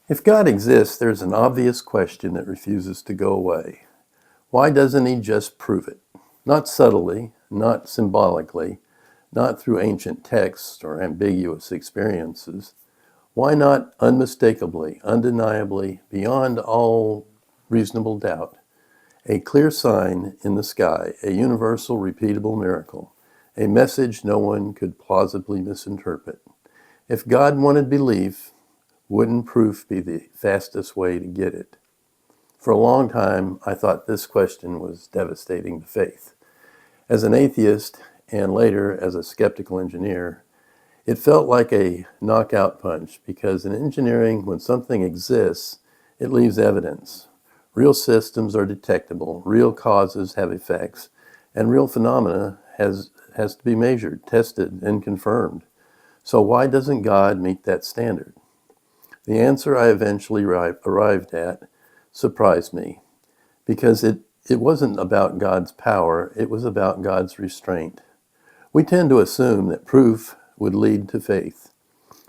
If God exists, there's an obvious question that refuses to go away. Why doesn't he just prove it? Not subtly, not symbolically, not through ancient texts or ambiguous experiences. Why not unmistakably, undeniably, beyond all reasonable doubt? A clear sign in the sky, a universal, repeatable miracle, a message no one could plausibly misinterpret. If God wanted belief, wouldn't proof be the fastest way to get it? For a long time, I thought this question was devastating to faith. As an atheist, and later as a skeptical engineer, it felt like a knockout punch, because in engineering, when something exists, it leaves evidence. Real systems are detectable, real causes have effects, and real phenomena has to be measured, tested, and confirmed. So why doesn't God meet that standard? The answer I eventually arrived at surprised me, because it wasn't about God's power, it was about God's restraint. We tend to assume that proof would lead to faith,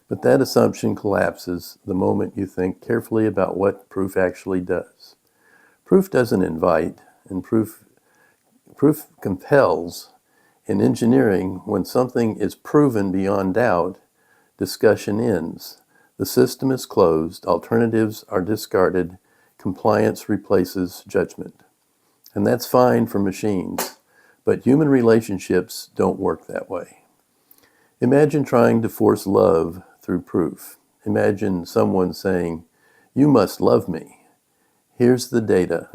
but that assumption collapses the moment you think carefully about what proof actually does. Proof doesn't invite, and proof compels. In engineering, when something is proven beyond doubt, discussion ends. The system is closed, alternatives are discarded, compliance replaces judgment. And that's fine for machines, but human relationships don't work that way. Imagine trying to force love through proof. Imagine someone saying, "You must love me. Here's the data."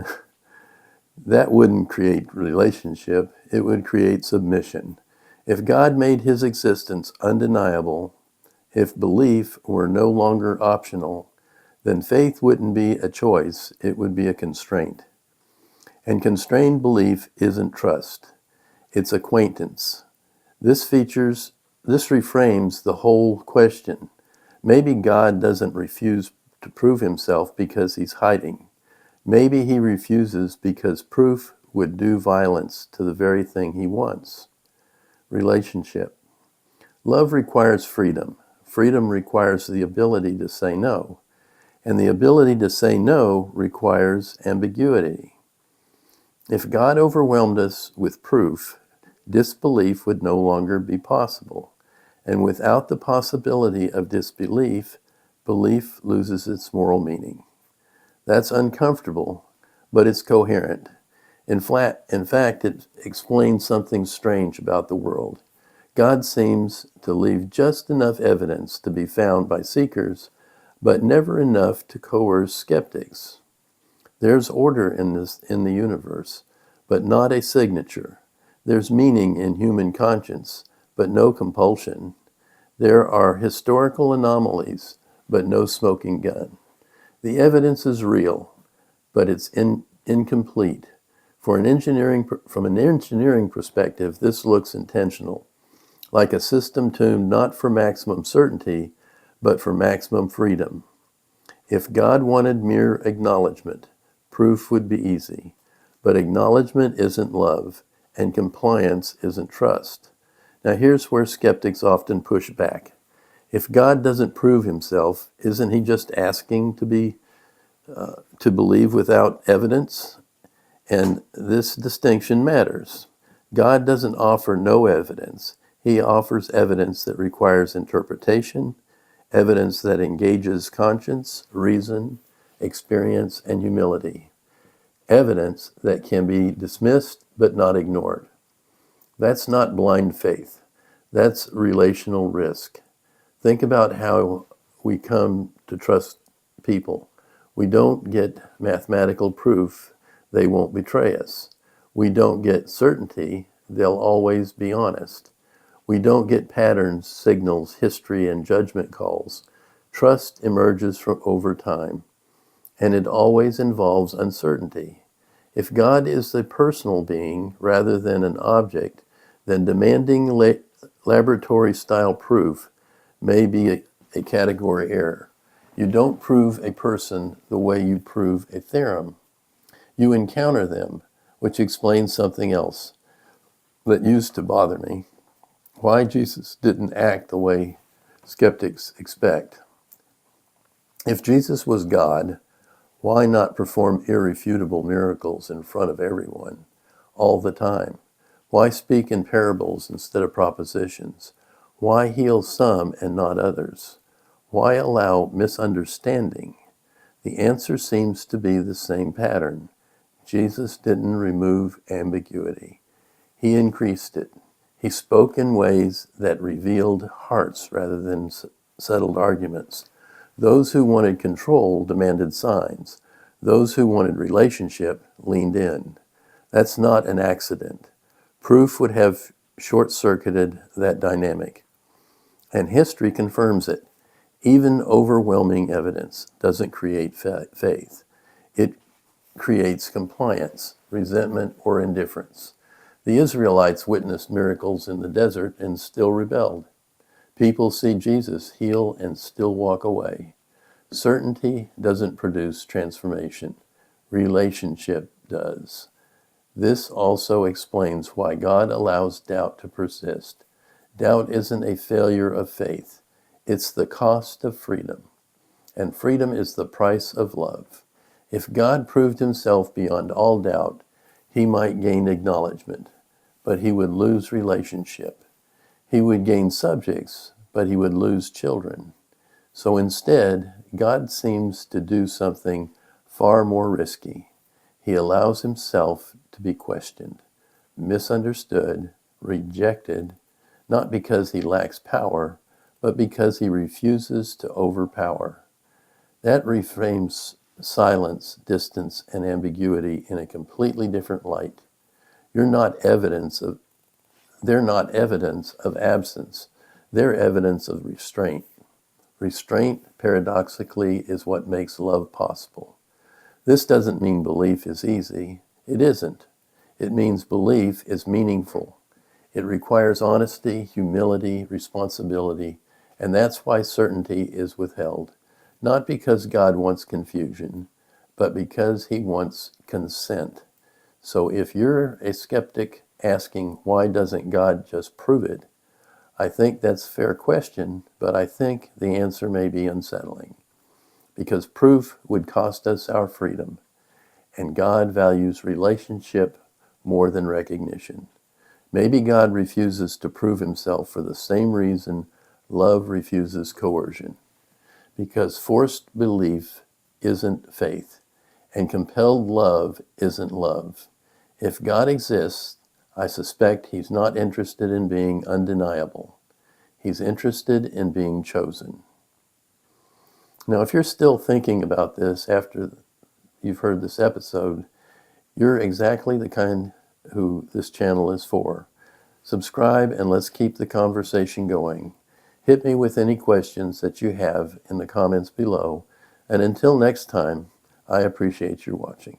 That wouldn't create relationship, it would create submission. If God made his existence undeniable, if belief were no longer optional, then faith wouldn't be a choice, it would be a constraint. And constrained belief isn't trust, it's acquaintance. This reframes the whole question. Maybe God doesn't refuse to prove himself because he's hiding. Maybe he refuses because proof would do violence to the very thing he wants. Relationship. Love requires freedom. Freedom requires the ability to say no. And the ability to say no requires ambiguity. If God overwhelmed us with proof, disbelief would no longer be possible. And without the possibility of disbelief, belief loses its moral meaning. That's uncomfortable, but it's coherent. In fact, it explains something strange about the world. God seems to leave just enough evidence to be found by seekers, but never enough to coerce skeptics. There's order in the universe, but not a signature. There's meaning in human conscience, but no compulsion. There are historical anomalies, but no smoking gun. The evidence is real, but it's incomplete. From an engineering perspective, this looks intentional, like a system tuned not for maximum certainty, but for maximum freedom. If God wanted mere acknowledgement, proof would be easy. But acknowledgement isn't love, and compliance isn't trust. Now here's where skeptics often push back. If God doesn't prove himself, isn't he just asking to believe without evidence? And this distinction matters. God doesn't offer no evidence. He offers evidence that requires interpretation, evidence that engages conscience, reason, experience, and humility. Evidence that can be dismissed but not ignored. That's not blind faith. That's relational risk. Think about how we come to trust people. We don't get mathematical proof they won't betray us. We don't get certainty they'll always be honest. We don't get patterns, signals, history, and judgment calls. Trust emerges from over time, and it always involves uncertainty. If God is a personal being rather than an object, then demanding laboratory-style proof may be a category error. You don't prove a person the way you prove a theorem. You encounter them. which explains something else that used to bother me. Why Jesus didn't act the way skeptics expect. If Jesus was God, why not perform irrefutable miracles in front of everyone, all the time? Why speak in parables instead of propositions? Why heal some and not others? Why allow misunderstanding? The answer seems to be the same pattern. Jesus didn't remove ambiguity. He increased it. He spoke in ways that revealed hearts rather than settled arguments. Those who wanted control demanded signs. Those who wanted relationship leaned in. That's not an accident. Proof would have short-circuited that dynamic. And history confirms it. Even overwhelming evidence doesn't create faith. It creates compliance, resentment, or indifference. The Israelites witnessed miracles in the desert and still rebelled. People see Jesus heal and still walk away. Certainty doesn't produce transformation. Relationship does. This also explains why God allows doubt to persist. Doubt isn't a failure of faith. It's the cost of freedom. And freedom is the price of love. If God proved himself beyond all doubt, he might gain acknowledgement, but he would lose relationship. He would gain subjects, but he would lose children. So instead, God seems to do something far more risky. He allows himself to be questioned, misunderstood, rejected, not because he lacks power, but because he refuses to overpower. That reframes silence, distance, and ambiguity in a completely different light. They're not evidence of absence. They're evidence of restraint. Restraint, paradoxically, is what makes love possible. This doesn't mean belief is easy. It isn't. It means belief is meaningful. It requires honesty, humility, responsibility, and that's why certainty is withheld. Not because God wants confusion, but because he wants consent. So if you're a skeptic asking, why doesn't God just prove it? I think that's a fair question, but I think the answer may be unsettling. Because proof would cost us our freedom, and God values relationship more than recognition. Maybe God refuses to prove himself for the same reason love refuses coercion. Because forced belief isn't faith, and compelled love isn't love. If God exists, I suspect he's not interested in being undeniable. He's interested in being chosen. Now, if you're still thinking about this after you've heard this episode, you're exactly the kind who this channel is for. Subscribe and let's keep the conversation going. Hit me with any questions that you have in the comments below. And until next time, I appreciate your watching.